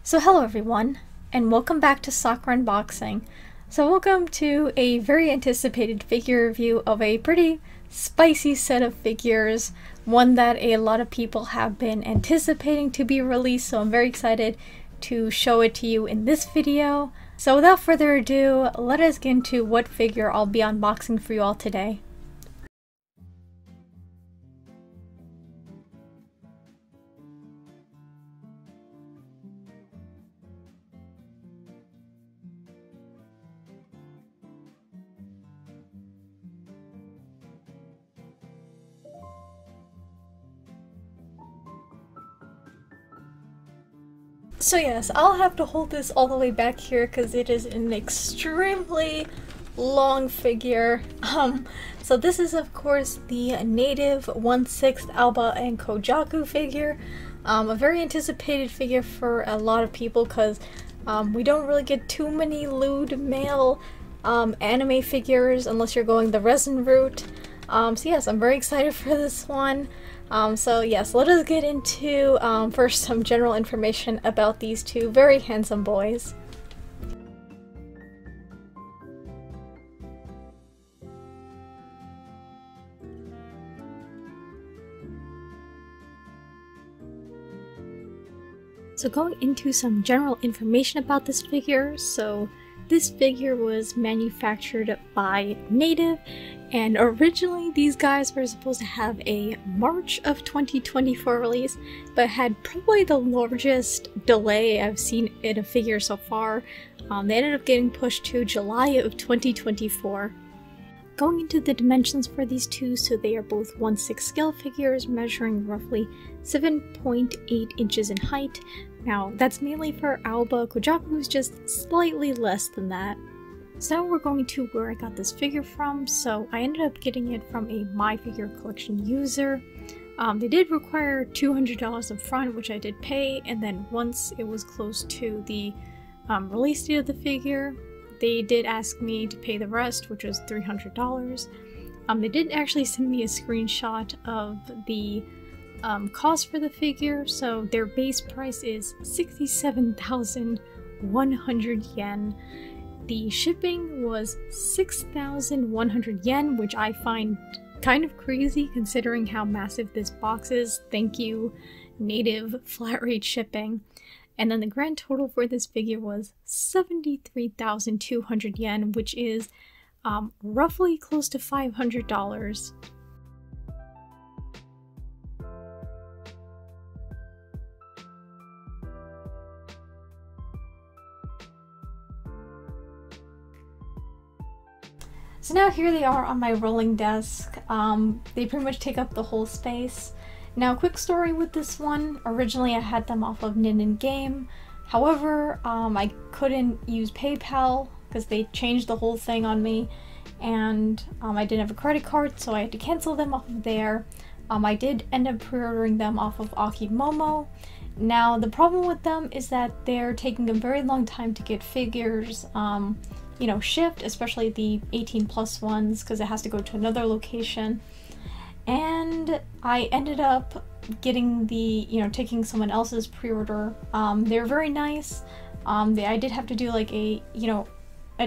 So hello everyone, and welcome back to Soccer Unboxing. So welcome to a very anticipated figure review of a pretty spicy set of figures, one that a lot of people have been anticipating to be released, so I'm very excited to show it to you in this video. So without further ado, let us get into what figure I'll be unboxing for you all today. So yes, I'll have to hold this all the way back here because it is an extremely long figure. So this is of course the native 1/6 Aoba and Kojaku figure. A very anticipated figure for a lot of people because we don't really get too many lewd male anime figures unless you're going the resin route. So yes, I'm very excited for this one. So yes, let us get into first some general information about these two very handsome boys. So going into some general information about this figure, so this figure was manufactured by Native, and originally these guys were supposed to have a March of 2024 release, but had probably the largest delay I've seen in a figure so far. They ended up getting pushed to July of 2024. Going into the dimensions for these two, so they are both 1/6 scale figures measuring roughly 7.8 inches in height. Now that's mainly for Aoba. Kojaku is just slightly less than that. So now we're going to where I got this figure from. So I ended up getting it from a My Figure Collection user. They did require $200 up front, which I did pay, and then once it was close to the release date of the figure, they did ask me to pay the rest, which was $300. They did actually send me a screenshot of the cost for the figure, so their base price is 67,100 yen. The shipping was 6,100 yen, which I find kind of crazy considering how massive this box is. Thank you, Native flat rate shipping. And then the grand total for this figure was 73,200 yen, which is roughly close to $500. So now here they are on my rolling desk. They pretty much take up the whole space. Now, quick story with this one. Originally I had them off of Nin Game. However, I couldn't use PayPal because they changed the whole thing on me, and I didn't have a credit card, so I had to cancel them off of there. I did end up pre-ordering them off of Akimomo. Now, the problem with them is that they're taking a very long time to get figures you know, shipped, especially the 18+ ones, because it has to go to another location. And I ended up getting the, taking someone else's pre-order. They were very nice. I did have to do like a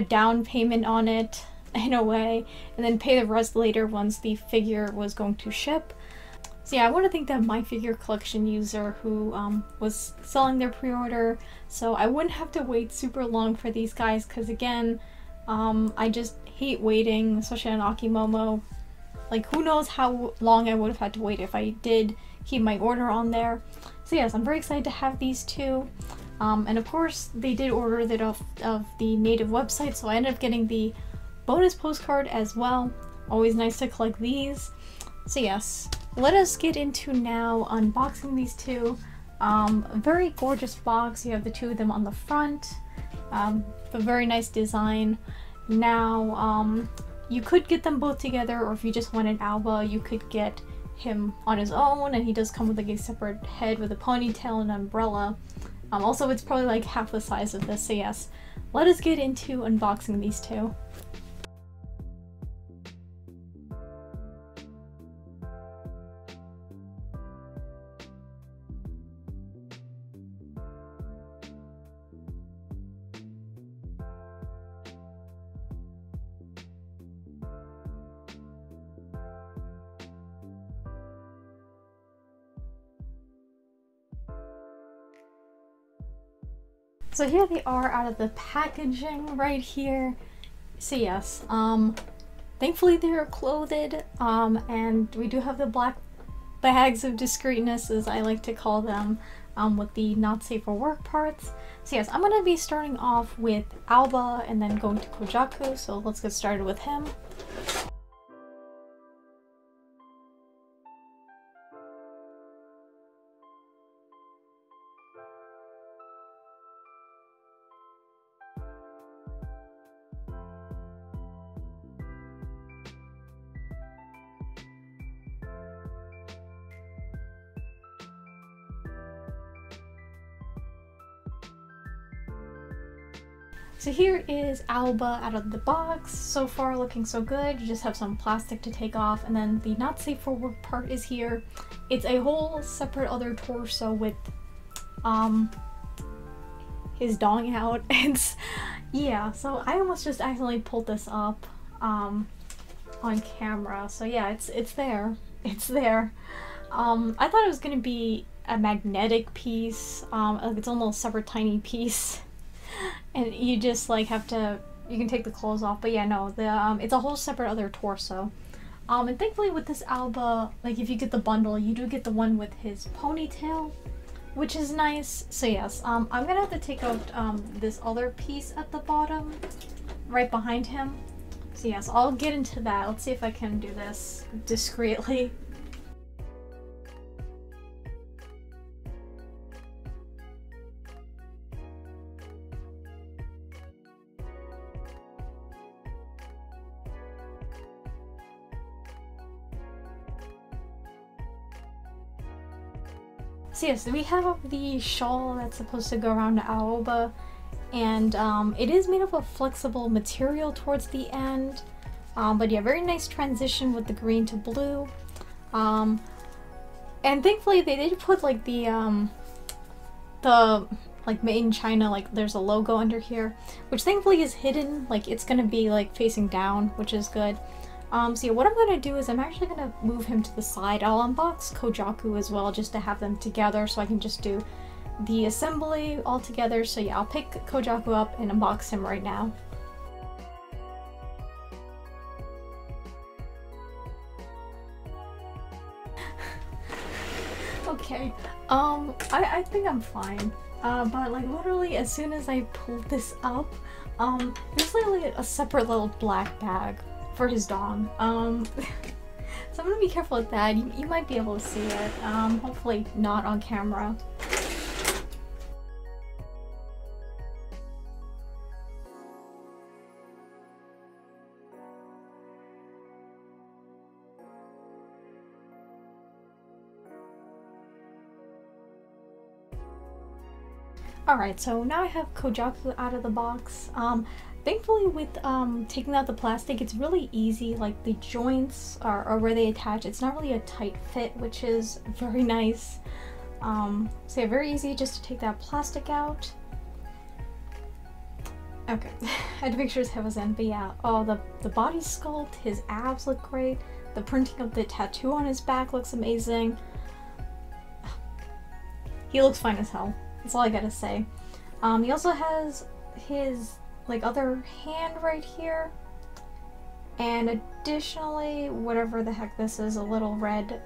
down payment on it in a way, and then pay the rest later once the figure was going to ship. So yeah, I want to thank that My Figure Collection user who was selling their pre-order, so I wouldn't have to wait super long for these guys, because again, I just hate waiting, especially on Akimomo. Like, who knows how long I would have had to wait if I did keep my order on there. So yes, I'm very excited to have these two. And of course, they did order it off of the Native website, so I ended up getting the bonus postcard as well. Always nice to collect these. So yes, let us get into now unboxing these two. A very gorgeous box. You have the two of them on the front. A very nice design. Now, you could get them both together, or if you just wanted Aoba, you could get him on his own, and he does come with like a separate head with a ponytail and an umbrella. Also, it's probably like half the size of this, so yes. Let us get into unboxing these two. So here they are out of the packaging right here. So yes, thankfully they're clothed, and we do have the black bags of discreetness, as I like to call them, with the not safe for work parts. So yes, I'm gonna be starting off with Aoba and then going to Kojaku, so let's get started with him. So here is Aoba out of the box. So far looking so good. You just have some plastic to take off, and then the not safe for work part is here. It's a whole separate other torso with his dong out. It's yeah, so I almost just accidentally pulled this up on camera. So yeah, it's there. It's there. I thought it was gonna be a magnetic piece, like its own little separate tiny piece. And you just like have to, you can take the clothes off, but yeah, no, the it's a whole separate other torso. And thankfully with this Aoba, like if you get the bundle, you do get the one with his ponytail, which is nice. So yes, I'm gonna have to take out this other piece at the bottom, right behind him. So yes, I'll get into that. Let's see if I can do this discreetly. So yes, we have the shawl that's supposed to go around Aoba, and it is made of a flexible material towards the end. But yeah, very nice transition with the green to blue. And thankfully they did put like the like made in China, like there's a logo under here, which thankfully is hidden, like it's gonna be like facing down, which is good. So yeah, what I'm gonna do is I'm actually gonna move him to the side. I'll unbox Kojaku as well, just to have them together so I can just do the assembly all together. So yeah, I'll pick Kojaku up and unbox him right now. Okay, I think I'm fine. But like literally as soon as I pulled this up, there's literally a separate little black bag for his dong. So I'm gonna be careful with that. You might be able to see it. Hopefully not on camera. Alright, so now I have Kojaku out of the box. Thankfully with taking out the plastic, it's really easy. Like the joints are where they attach. It's not really a tight fit, which is very nice. So yeah, very easy just to take that plastic out. Okay, I had to make sure his head was in, but yeah. Oh, the body sculpt, his abs look great. The printing of the tattoo on his back looks amazing. He looks fine as hell. That's all I gotta say. He also has his like other hand right here, and additionally whatever the heck this is, a little red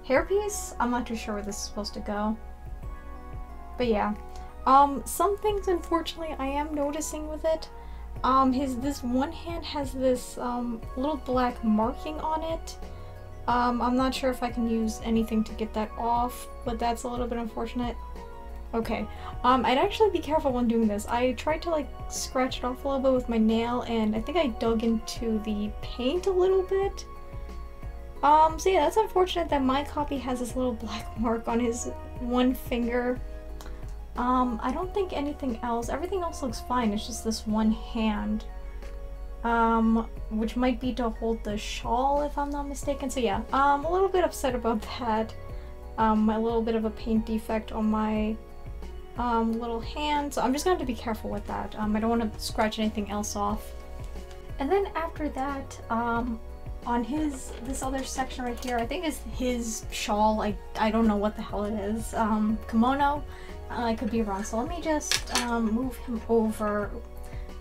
hairpiece. I'm not too sure where this is supposed to go, but yeah, some things unfortunately I am noticing with it. This one hand has this little black marking on it. I'm not sure if I can use anything to get that off, but that's a little bit unfortunate. Okay, I'd actually be careful when doing this. I tried to like scratch it off a little bit with my nail, and I think I dug into the paint a little bit. So yeah, that's unfortunate that my copy has this little black mark on his one finger. I don't think anything else, everything else looks fine, it's just this one hand. Which might be to hold the shawl if I'm not mistaken. So yeah, I'm a little bit upset about that. A little bit of a paint defect on my little hand, so I'm just gonna have to be careful with that. I don't want to scratch anything else off. And then after that, on this other section right here, I think is his shawl. I don't know what the hell it is. Kimono. I could be wrong, so let me just move him over.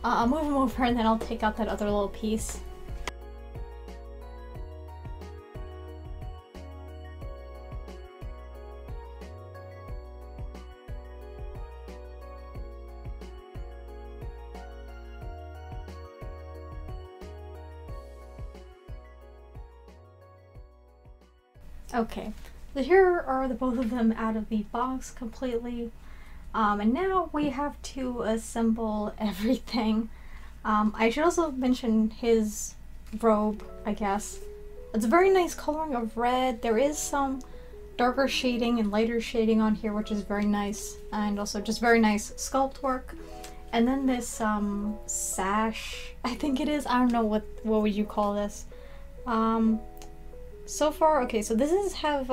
I'll move him over and then I'll take out that other little piece. Okay, so here are the both of them out of the box completely. And now we have to assemble everything. I should also mention his robe, I guess. It's a very nice coloring of red. There is some darker shading and lighter shading on here, which is very nice. And also just very nice sculpt work. And then this sash, I think it is. I don't know what would you call this. So far, okay, so this is have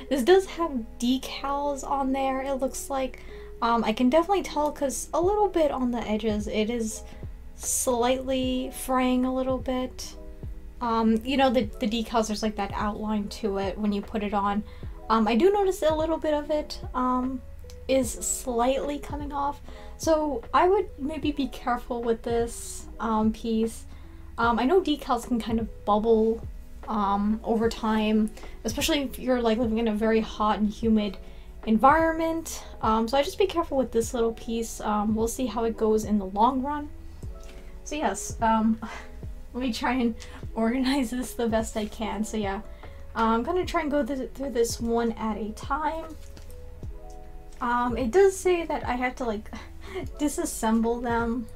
this does have decals on there, it looks like. I can definitely tell because a little bit on the edges it is slightly fraying a little bit. You know, the decals, there's like that outline to it when you put it on. I do notice a little bit of it is slightly coming off, so I would maybe be careful with this piece. I know decals can kind of bubble over time, especially if you're like living in a very hot and humid environment. So I just be careful with this little piece. We'll see how it goes in the long run. So yes, let me try and organize this the best I can. So yeah, I'm gonna try and go through this one at a time. It does say that I have to like disassemble them.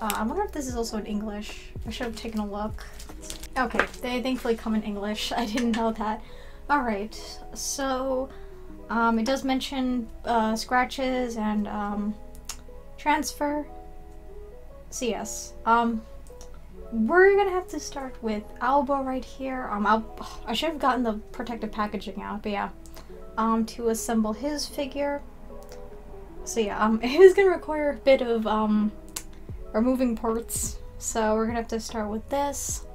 I wonder if this is also in English. I should have taken a look. Okay, they thankfully come in English. I didn't know that. Alright, so it does mention scratches and transfer. So yes, we're gonna have to start with Aoba right here. I should have gotten the protective packaging out, but yeah. To assemble his figure. So yeah, it is gonna require a bit of removing parts. So we're gonna have to start with this.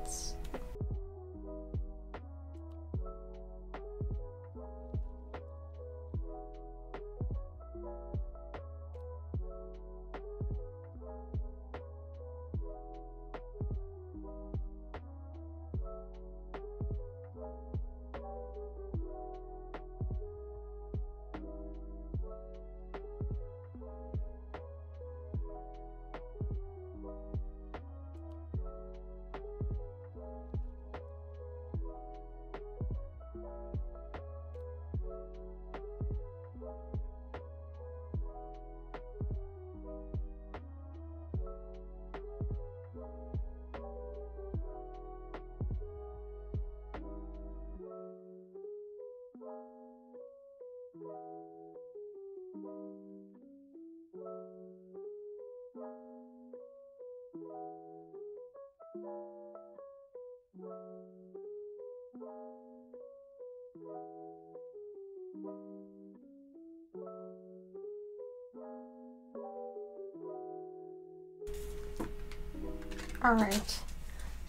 Alright,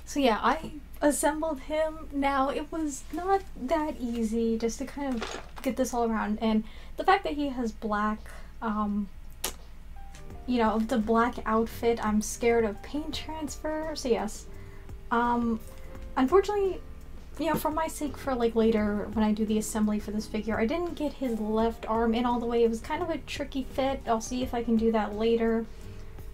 so yeah, I assembled him. Now, it was not that easy just to kind of get this all around, and the fact that he has black, you know, the black outfit, I'm scared of paint transfer, so yes. Unfortunately, you know, for my sake, for like later when I do the assembly for this figure, I didn't get his left arm in all the way. It was kind of a tricky fit. I'll see if I can do that later.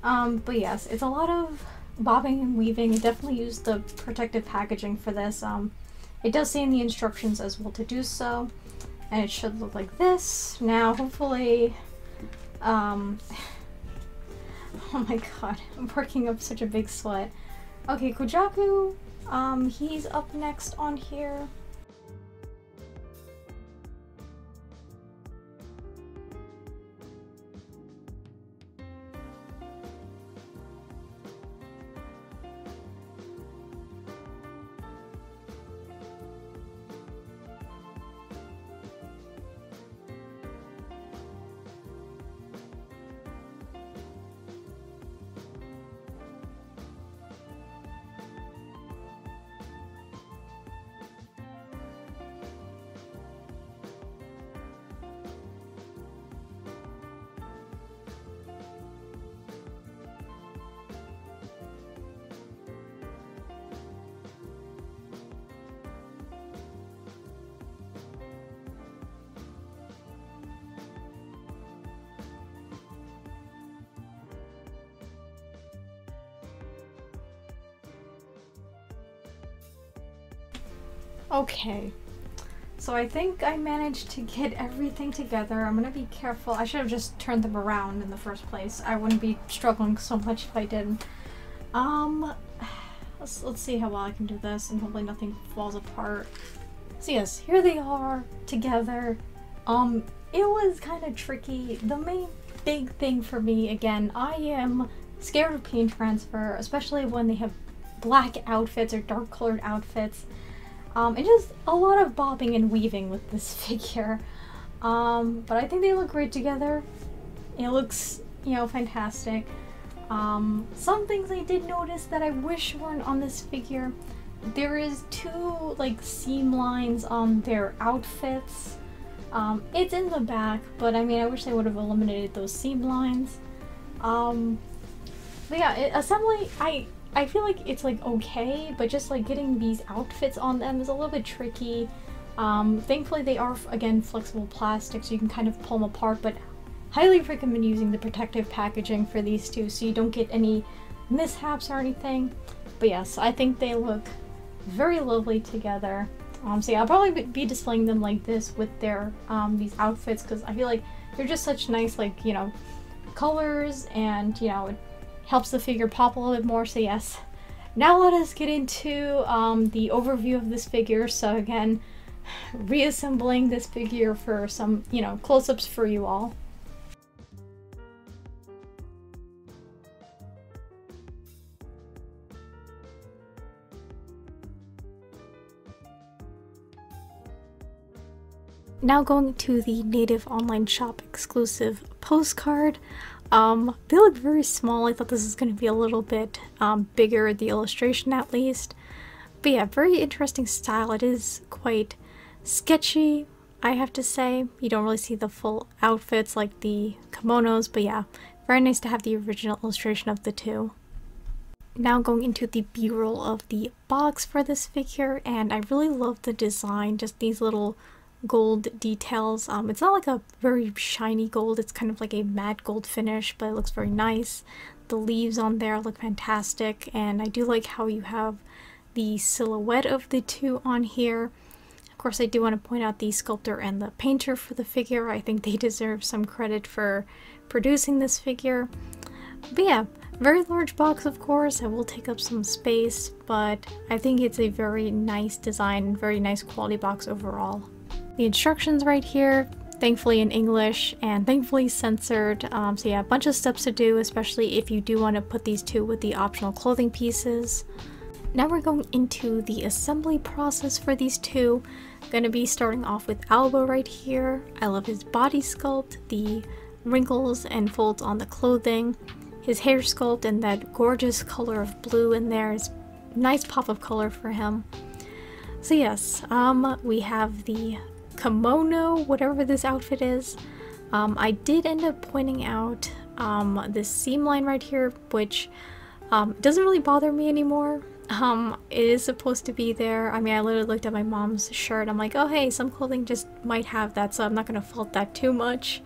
But yes, it's a lot of bobbing and weaving. I definitely used the protective packaging for this. It does say in the instructions as well to do so, and it should look like this. Now, hopefully, oh my god, I'm working up such a big sweat. Okay, Kojaku, he's up next on here. Okay, so I think I managed to get everything together. I'm gonna be careful. I should have just turned them around in the first place. I wouldn't be struggling so much if I didn't. Let's see how well I can do this, and hopefully nothing falls apart. So yes, here they are together. It was kind of tricky. The main big thing for me, again, I am scared of paint transfer, especially when they have black outfits or dark colored outfits. And just a lot of bobbing and weaving with this figure. But I think they look great together. It looks, you know, fantastic. Some things I did notice that I wish weren't on this figure. There is two, like, seam lines on their outfits. It's in the back, but I mean, I wish they would have eliminated those seam lines. But yeah, assembly, I feel like it's like okay, but just like getting these outfits on them is a little bit tricky. Thankfully they are, again, flexible plastic, so you can kind of pull them apart, but highly recommend using the protective packaging for these two so you don't get any mishaps or anything. But yes, I think they look very lovely together. So yeah, I'll probably be displaying them like this with their these outfits, because I feel like they're just such nice, like, you know, colors, and, you know, it helps the figure pop a little bit more. So yes, now let us get into the overview of this figure. So again, reassembling this figure for some, you know, close-ups for you all. Now going to the native online shop exclusive postcard. They look very small. I thought this was going to be a little bit bigger, the illustration at least. But yeah, very interesting style. It is quite sketchy, I have to say. You don't really see the full outfits like the kimonos, but yeah, very nice to have the original illustration of the two. Now going into the B-roll of the box for this figure, and I really love the design, just these little gold details. It's not like a very shiny gold, it's kind of like a matte gold finish, but it looks very nice. The leaves on there look fantastic, and I do like how you have the silhouette of the two on here. Of course, I do want to point out the sculptor and the painter for the figure. I think they deserve some credit for producing this figure. But yeah, very large box, of course. It will take up some space, but I think it's a very nice design, very nice quality box overall. The instructions right here, thankfully in English and thankfully censored. So yeah, a bunch of steps to do, especially if you do want to put these two with the optional clothing pieces. Now we're going into the assembly process for these two. I'm going to be starting off with Aoba right here. I love his body sculpt, the wrinkles and folds on the clothing, his hair sculpt, and that gorgeous color of blue in there is nice pop of color for him. So yes, we have the kimono, whatever this outfit is. I did end up pointing out this seam line right here, which doesn't really bother me anymore. It is supposed to be there. I mean, I literally looked at my mom's shirt. I'm like, oh hey, some clothing just might have that, so I'm not gonna fault that too much.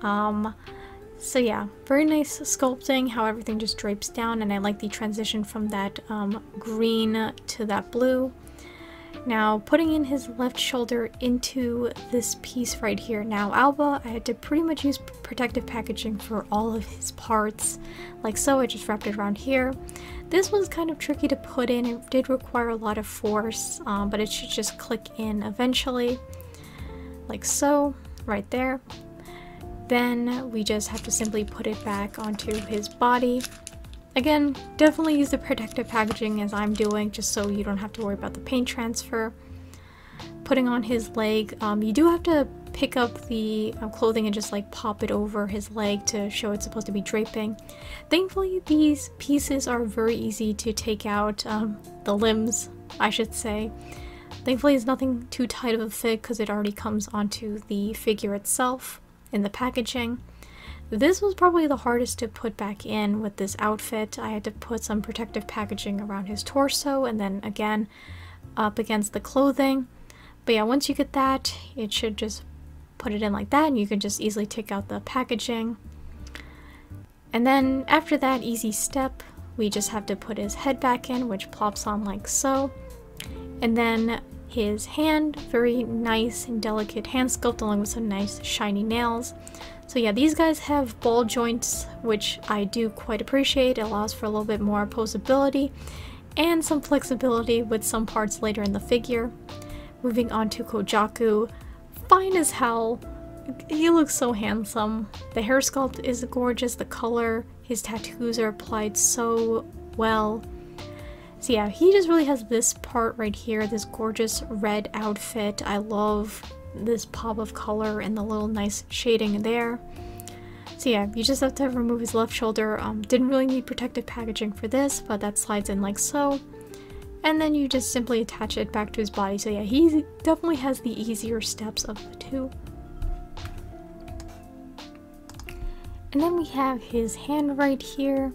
So yeah, very nice sculpting, how everything just drapes down, and I like the transition from that green to that blue. Now, putting in his left shoulder into this piece right here. Now, Aoba, I had to pretty much use protective packaging for all of his parts. Like so, I just wrapped it around here. This was kind of tricky to put in. It did require a lot of force, but it should just click in eventually. Like so, right there. Then we just have to simply put it back onto his body. Again, definitely use the protective packaging as I'm doing, just so you don't have to worry about the paint transfer. Putting on his leg, you do have to pick up the clothing and just like pop it over his leg to show it's supposed to be draping. Thankfully, these pieces are very easy to take out, the limbs, I should say. Thankfully, it's nothing too tight of a fit because it already comes onto the figure itself in the packaging. This was probably the hardest to put back in with this outfit. I had to put some protective packaging around his torso and then again up against the clothing. But yeah, once you get that, it should just put it in like that and you can just easily take out the packaging. And then after that easy step, we just have to put his head back in, which plops on like so. And then his hand, very nice and delicate hand sculpt along with some nice shiny nails. So yeah, these guys have ball joints, which I do quite appreciate. It allows for a little bit more posability and some flexibility with some parts later in the figure. Moving on to Kojaku, fine as hell. He looks so handsome. The hair sculpt is gorgeous, the color, his tattoos are applied so well. So yeah, he just really has this part right here, this gorgeous red outfit. I love this pop of color and the little nice shading there. So yeah, you just have to remove his left shoulder. Didn't really need protective packaging for this, but that slides in like so. And then you just simply attach it back to his body. So yeah, he definitely has the easier steps of the two. And then we have his hand right here.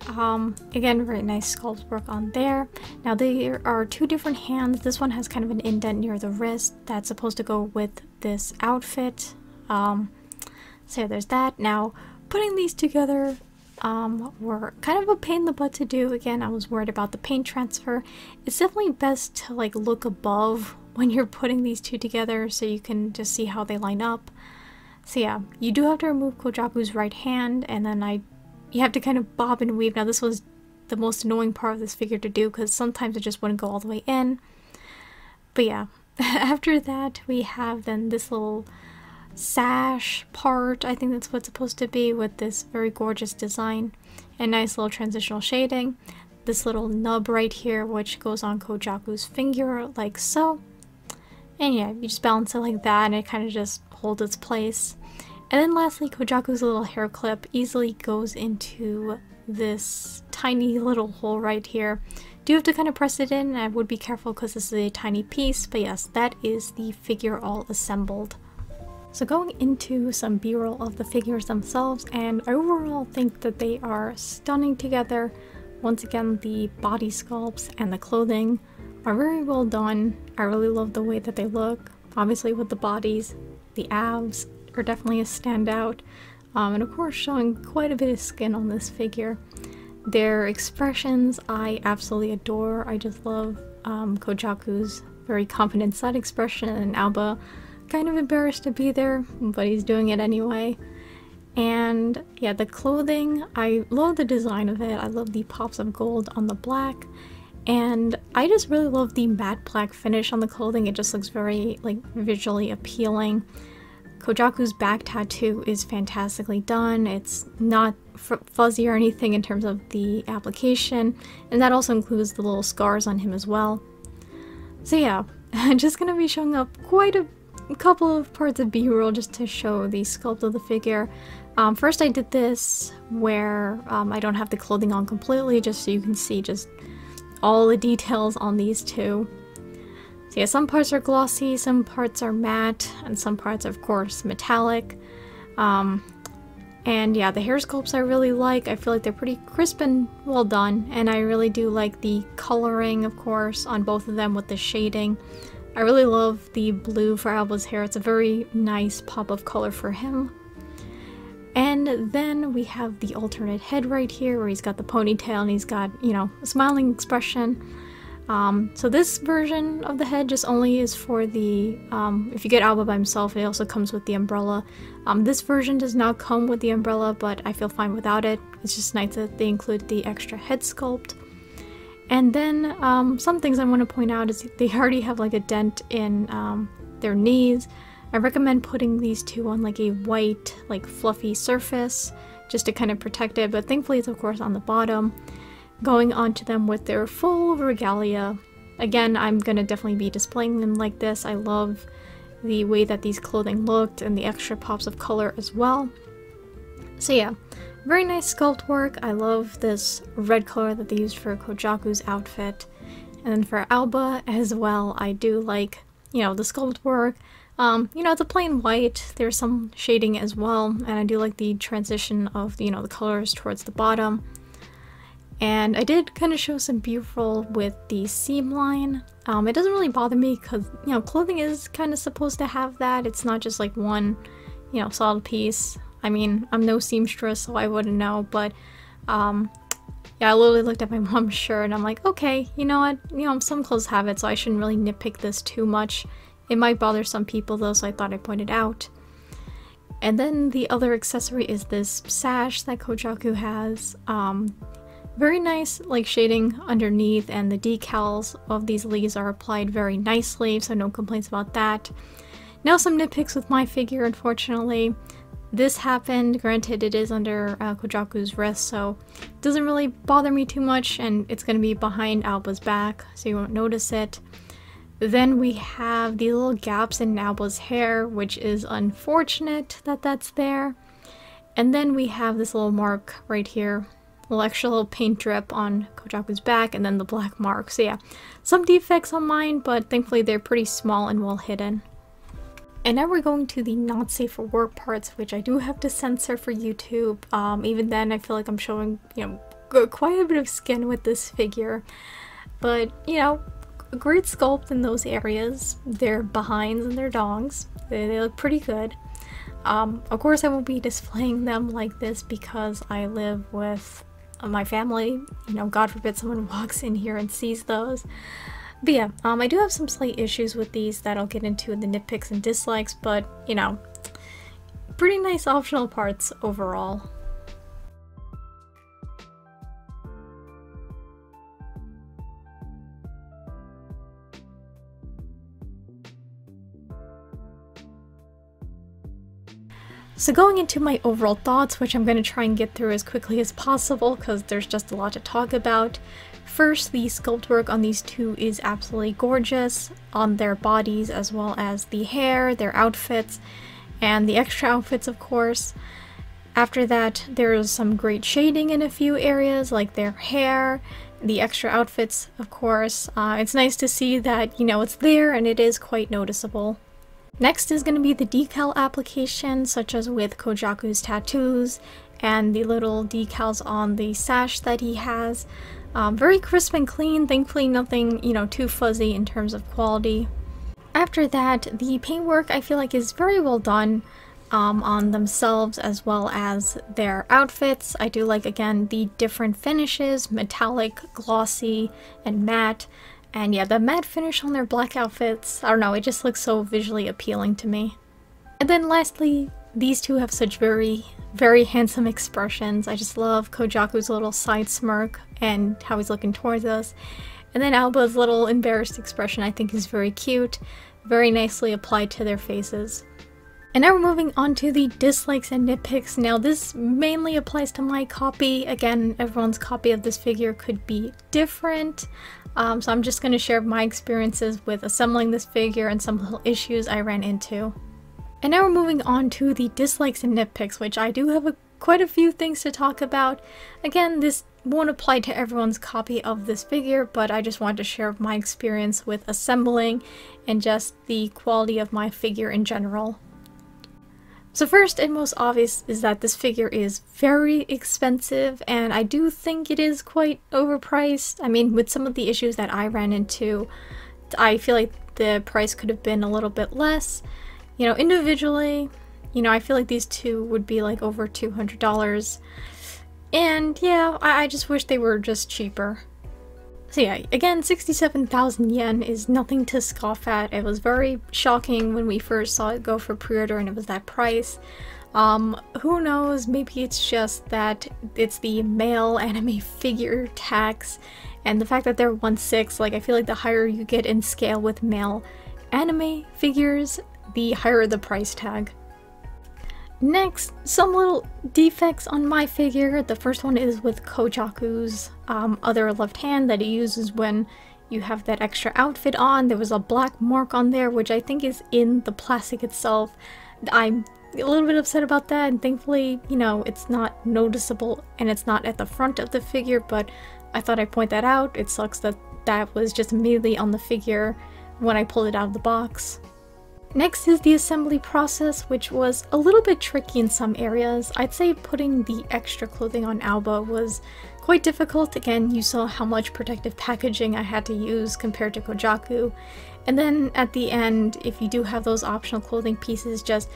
Again, very nice sculpt work on there. Now there are two different hands. This one has kind of an indent near the wrist that's supposed to go with this outfit. So there's that. Now putting these together were kind of a pain in the butt to do. Again, I was worried about the paint transfer. It's definitely best to like look above when you're putting these two together so you can just see how they line up. So yeah, you do have to remove Kojaku's right hand, and then you have to kind of bob and weave. Now this was the most annoying part of this figure to do because sometimes it just wouldn't go all the way in. But yeah, after that we have then this little sash part, I think that's what it's supposed to be, with this very gorgeous design and nice little transitional shading. This little nub right here which goes on Kojaku's finger like so. And yeah, you just balance it like that and it kind of just holds its place. And then lastly, Kojaku's little hair clip easily goes into this tiny little hole right here. Do have to kind of press it in, and I would be careful because this is a tiny piece, but yes, that is the figure all assembled. So going into some b-roll of the figures themselves, and I overall think that they are stunning together. Once again, the body sculpts and the clothing are very well done. I really love the way that they look. Obviously with the bodies, the abs are definitely a standout, and of course showing quite a bit of skin on this figure. Their expressions I absolutely adore. I just love Kojaku's very confident side expression, and Aoba kind of embarrassed to be there, but he's doing it anyway. And yeah, the clothing, I love the design of it. I love the pops of gold on the black, and I just really love the matte black finish on the clothing. It just looks very like visually appealing. Kojaku's back tattoo is fantastically done. It's not fuzzy or anything in terms of the application, and that also includes the little scars on him as well. So yeah, I'm just gonna be showing up quite a couple of parts of b-roll just to show the sculpt of the figure. First I did this where I don't have the clothing on completely, just so you can see just all the details on these two. So yeah, some parts are glossy, some parts are matte, and some parts are of course metallic. And yeah, the hair sculpts I really like. I feel like they're pretty crisp and well done, and I really do like the coloring, of course, on both of them with the shading. I really love the blue for Aoba's hair. It's a very nice pop of color for him. And then we have the alternate head right here where he's got the ponytail and he's got, you know, a smiling expression. So this version of the head just only is for the, if you get Aoba by himself, it also comes with the umbrella. This version does not come with the umbrella, but I feel fine without it. It's just nice that they include the extra head sculpt. And then some things I want to point out is they already have like a dent in their knees. I recommend putting these two on like a white, like fluffy surface just to kind of protect it, but thankfully it's of course on the bottom. Going onto them with their full regalia. Again, I'm gonna definitely be displaying them like this. I love the way that these clothing looked and the extra pops of color as well. So yeah, very nice sculpt work. I love this red color that they used for Kojaku's outfit. And then for Aoba as well, I do like, you know, the sculpt work. You know, it's a plain white. There's some shading as well, and I do like the transition of, you know, the colors towards the bottom. And I did kind of show some b-roll with the seam line. It doesn't really bother me because, you know, clothing is kind of supposed to have that. It's not just like one, you know, solid piece. I mean, I'm no seamstress, so I wouldn't know, but Yeah, I literally looked at my mom's shirt and I'm like, okay, you know what? You know, some clothes have it, so I shouldn't really nitpick this too much. It might bother some people though, so I thought I'd point it out. And then the other accessory is this sash that Kojaku has. Very nice like shading underneath, and the decals of these leaves are applied very nicely, so no complaints about that. Now some nitpicks with my figure, unfortunately. This happened, granted it is under Kojaku's wrist, so it doesn't really bother me too much, and it's going to be behind Aoba's back, so you won't notice it. Then we have these little gaps in Aoba's hair, which is unfortunate that that's there. And then we have this little mark right here, little extra little paint drip on Kojaku's back, and then the black mark. So yeah, some defects on mine, but thankfully they're pretty small and well hidden. And now we're going to the not safe for work parts, which I do have to censor for YouTube. Even then I feel like I'm showing, you know, quite a bit of skin with this figure. But, you know, a great sculpt in those areas. Their behinds and their dongs. They look pretty good. Of course I won't be displaying them like this because I live with my family. You know, God forbid someone walks in here and sees those. But yeah, I do have some slight issues with these that I'll get into in the nitpicks and dislikes, but, you know, pretty nice optional parts overall. So going into my overall thoughts, which I'm going to try and get through as quickly as possible because there's just a lot to talk about. First, the sculpt work on these two is absolutely gorgeous, on their bodies as well as the hair, their outfits, and the extra outfits of course. After that, there's some great shading in a few areas like their hair, the extra outfits of course. It's nice to see that, you know, it's there and it is quite noticeable. Next is going to be the decal application, such as with Kojaku's tattoos and the little decals on the sash that he has. Very crisp and clean, thankfully nothing, you know, too fuzzy in terms of quality. After that, the paintwork I feel like is very well done on themselves as well as their outfits. I do like, again, the different finishes, metallic, glossy, and matte. And yeah, the matte finish on their black outfits, I don't know, it just looks so visually appealing to me. And then lastly, these two have such very, very handsome expressions. I just love Kojaku's little side smirk and how he's looking towards us. And then Aoba's little embarrassed expression I think is very cute, very nicely applied to their faces. And now we're moving on to the dislikes and nitpicks. Now this mainly applies to my copy. Again, everyone's copy of this figure could be different. So I'm just going to share my experiences with assembling this figure and some little issues I ran into. And now we're moving on to the dislikes and nitpicks, which I do have quite a few things to talk about. Again, this won't apply to everyone's copy of this figure, but I just wanted to share my experience with assembling and just the quality of my figure in general. So first and most obvious is that this figure is very expensive, and I do think it is quite overpriced. I mean, with some of the issues that I ran into, I feel like the price could have been a little bit less. You know, individually, you know, I feel like these two would be like over $200. And yeah, I just wish they were just cheaper. So yeah, again, 67,000 yen is nothing to scoff at. It was very shocking when we first saw it go for pre-order and it was that price. Who knows, maybe it's just that it's the male anime figure tax and the fact that they're 1/6. Like, I feel like the higher you get in scale with male anime figures, the higher the price tag. Next, some little defects on my figure. The first one is with Kojaku's other left hand that he uses when you have that extra outfit on. There was a black mark on there, which I think is in the plastic itself. I'm a little bit upset about that, and thankfully, you know, it's not noticeable and it's not at the front of the figure, but I thought I'd point that out. It sucks that that was just immediately on the figure when I pulled it out of the box. Next is the assembly process, which was a little bit tricky in some areas. I'd say putting the extra clothing on Aoba was quite difficult. Again, you saw how much protective packaging I had to use compared to Kojaku. And then at the end, if you do have those optional clothing pieces, just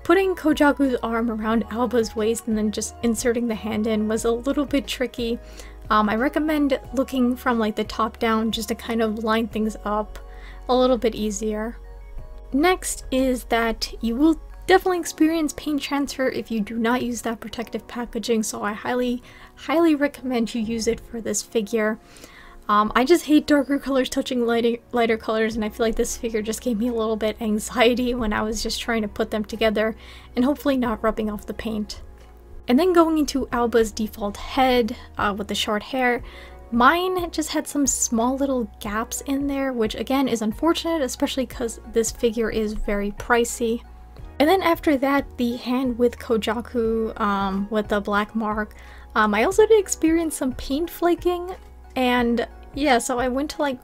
putting Kojaku's arm around Aoba's waist and then just inserting the hand in was a little bit tricky. I recommend looking from like the top down just to kind of line things up a little bit easier. Next is that you will definitely experience paint transfer if you do not use that protective packaging, so I highly recommend you use it for this figure. I just hate darker colors touching lighter colors, and I feel like this figure just gave me a little bit anxiety when I was just trying to put them together and hopefully not rubbing off the paint. And then going into Aoba's default head with the short hair, mine just had some small little gaps in there, which again is unfortunate, especially because this figure is very pricey. And then after that, the hand with Kojaku with the black mark, I also did experience some paint flaking, and yeah, so I went to like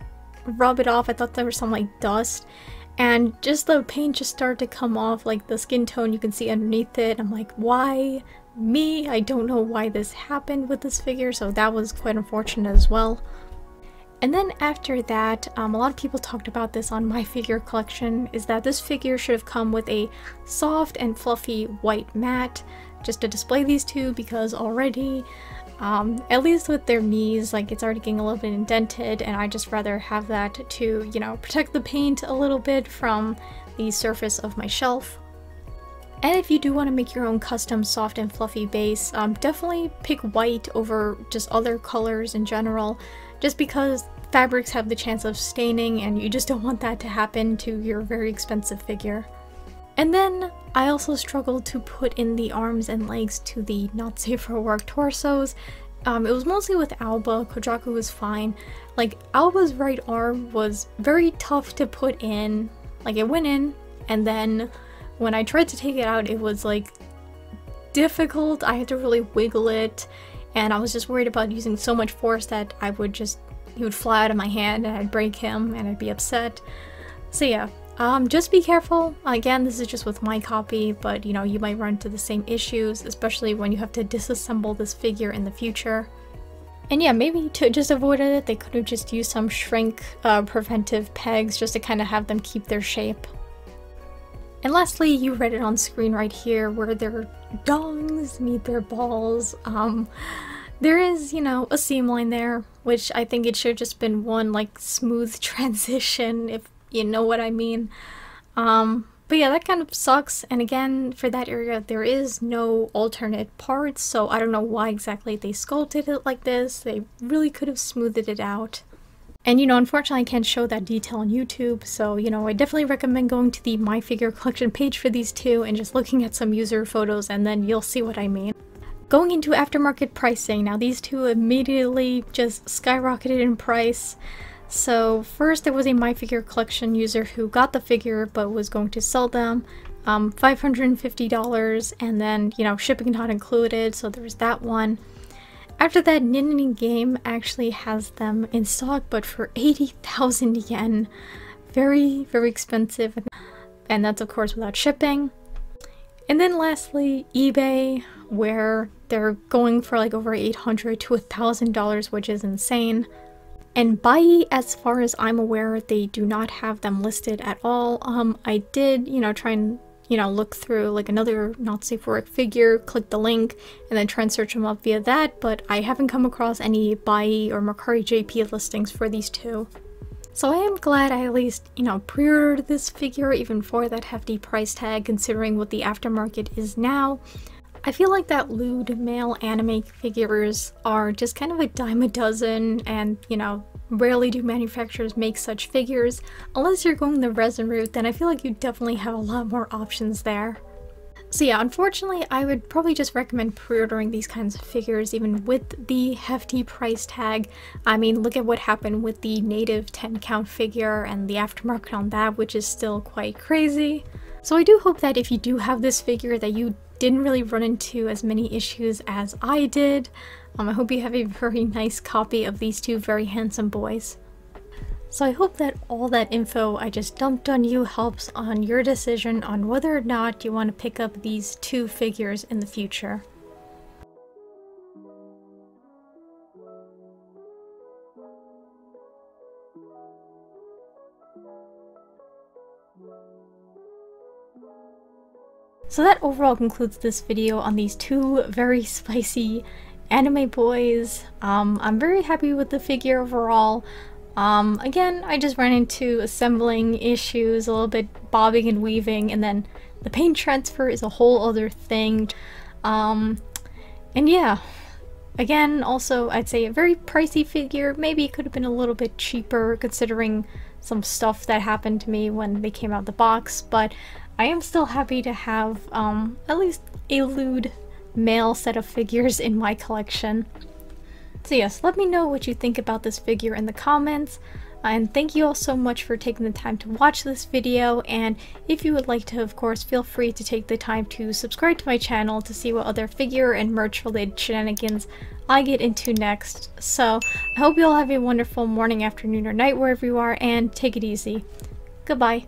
rub it off. I thought there was some like dust, and just the paint just started to come off, like the skin tone you can see underneath it. I'm like, why me? I don't know why this happened with this figure, so that was quite unfortunate as well. And then after that, a lot of people talked about this on My Figure Collection, is that this figure should have come with a soft and fluffy white mat just to display these two, because already, at least with their knees, like it's already getting a little bit indented, and I just rather have that to, you know, protect the paint a little bit from the surface of my shelf. And if you do want to make your own custom soft and fluffy base, definitely pick white over just other colors in general, just because fabrics have the chance of staining and you just don't want that to happen to your very expensive figure. And then I also struggled to put in the arms and legs to the not safe for work torsos. It was mostly with Aoba. Kojaku was fine. Like, Aoba's right arm was very tough to put in. Like, it went in, and then when I tried to take it out, it was like difficult. I had to really wiggle it, and I was just worried about using so much force that he would fly out of my hand and I'd break him and I'd be upset. So yeah, just be careful. Again, this is just with my copy, but you know, you might run into the same issues, especially when you have to disassemble this figure in the future. And yeah, maybe to just avoid it, they could have just used some shrink preventive pegs just to kind of have them keep their shape. And lastly, you read it on screen right here, where their dongs meet their balls. There is, you know, a seam line there, which I think it should have just been one, like, smooth transition, if you know what I mean. But yeah, that kind of sucks, and again, for that area, there is no alternate parts, so I don't know why exactly they sculpted it like this. They really could have smoothed it out. And you know, unfortunately I can't show that detail on YouTube, so you know, I definitely recommend going to the My Figure Collection page for these two and just looking at some user photos, and then you'll see what I mean. Going into aftermarket pricing, now these two immediately just skyrocketed in price. So first there was a My Figure Collection user who got the figure but was going to sell them, $550, and then, you know, shipping not included, so there was that one. After that, Nin Game actually has them in stock, but for 80,000 yen. Very, very expensive, and that's of course without shipping. And then lastly, eBay, where they're going for like over $800 to $1,000, which is insane. And Bai, as far as I'm aware, they do not have them listed at all. I did, you know, try and, you know, look through like another not safe for work figure, click the link, and then try and search them up via that, but I haven't come across any Bai or Mercari JP listings for these two. So I am glad I at least, you know, pre-ordered this figure even for that hefty price tag, considering what the aftermarket is now. I feel like that lewd male anime figures are just kind of a dime a dozen, and, you know, rarely do manufacturers make such figures. Unless you're going the resin route, then I feel like you definitely have a lot more options there. So yeah, unfortunately, I would probably just recommend pre-ordering these kinds of figures, even with the hefty price tag. I mean, look at what happened with the native 10 count figure and the aftermarket on that, which is still quite crazy. So I do hope that if you do have this figure, that you didn't really run into as many issues as I did. I hope you have a very nice copy of these two very handsome boys. So I hope that all that info I just dumped on you helps on your decision on whether or not you want to pick up these two figures in the future. So that overall concludes this video on these two very spicy anime boys. I'm very happy with the figure overall. Again, I just ran into assembling issues, a little bit bobbing and weaving, and then the paint transfer is a whole other thing. And yeah, again, also I'd say a very pricey figure. Maybe it could have been a little bit cheaper considering some stuff that happened to me when they came out the box, but I am still happy to have at least a lewd male set of figures in my collection. So yes, let me know what you think about this figure in the comments, and thank you all so much for taking the time to watch this video, and if you would like to, of course, feel free to take the time to subscribe to my channel to see what other figure and merch related shenanigans I get into next. So I hope you all have a wonderful morning, afternoon, or night wherever you are, and take it easy. Goodbye.